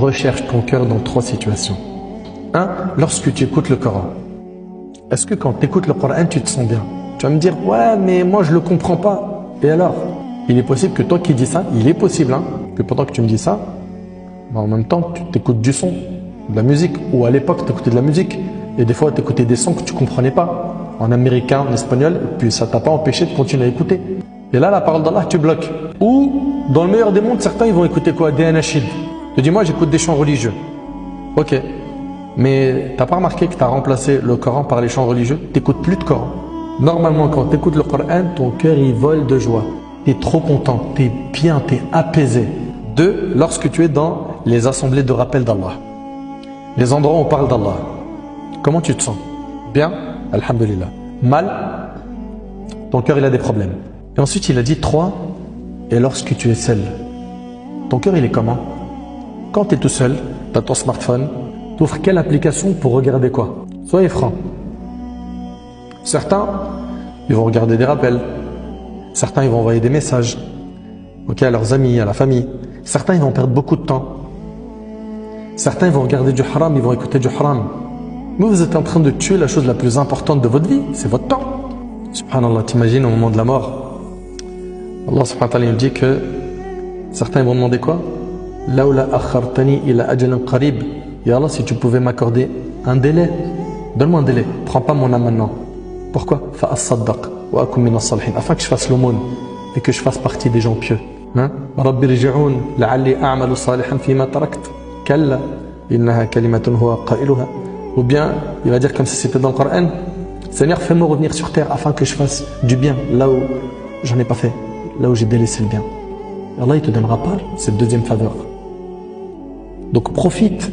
Recherche ton cœur dans 3 situations. 1. Lorsque tu écoutes le Coran. Est-ce que quand tu écoutes le Coran, tu te sens bien? Tu vas me dire, ouais, mais moi je le comprends pas. Et alors? Il est possible que toi qui dis ça, il est possible que pendant que tu me dis ça, en même temps, tu t'écoutes du son, de la musique. Ou à l'époque, tu écoutais de la musique. Et des fois, tu écoutais des sons que tu comprenais pas. En américain, en espagnol. Et puis ça t'a pas empêché de continuer à écouter. Et là, la parole d'Allah, tu bloques. Ou, dans le meilleur des mondes, certains ils vont écouter quoi? Des anachid. Tu dis, moi j'écoute des chants religieux. Ok. Mais t'as pas remarqué que tu as remplacé le Coran par les chants religieux? T'écoutes plus de Coran. Normalement, quand tu écoutes le Coran, ton cœur il vole de joie. Tu es trop content, tu es bien, tu es apaisé. 2. Lorsque tu es dans les assemblées de rappel d'Allah. Les endroits où on parle d'Allah. Comment tu te sens? Bien? Alhamdulillah. Mal? Ton cœur il a des problèmes. Et ensuite il a dit 3. Et lorsque tu es seul. Ton cœur il est comment? Quand tu es tout seul, tu as ton smartphone, tu ouvres quelle application pour regarder quoi? Soyez franc. Certains, ils vont regarder des rappels. Certains, ils vont envoyer des messages à leurs amis, à la famille. Certains, ils vont perdre beaucoup de temps. Certains, ils vont regarder du haram, ils vont écouter du haram. Vous êtes en train de tuer la chose la plus importante de votre vie, c'est votre temps. Subhanallah, t'imagines au moment de la mort, Allah subhanahu wa ta'ala il dit que certains vont demander quoi? Laoula akhartani ila ajalan qarib. Ya Allah, si tu pouvais m'accorder un délai, donne-moi un délai, prends pas mon âme maintenant. Pourquoi? Fa as-saddaq wa akum min as-salihin, afin que je fasse l'aumône et que je fasse partie des gens pieux. Rabbi rji'un la'alli a'malu salihan fima tarakt. Kalla innaha kalimatun huwa qailuha. Ou bien, il va dire comme si c'était dans le Coran, Seigneur, fais-moi revenir sur terre afin que je fasse du bien là où j'en ai pas fait, là où j'ai délaissé le bien. Allah, il te donnera pas cette deuxième faveur. Donc profite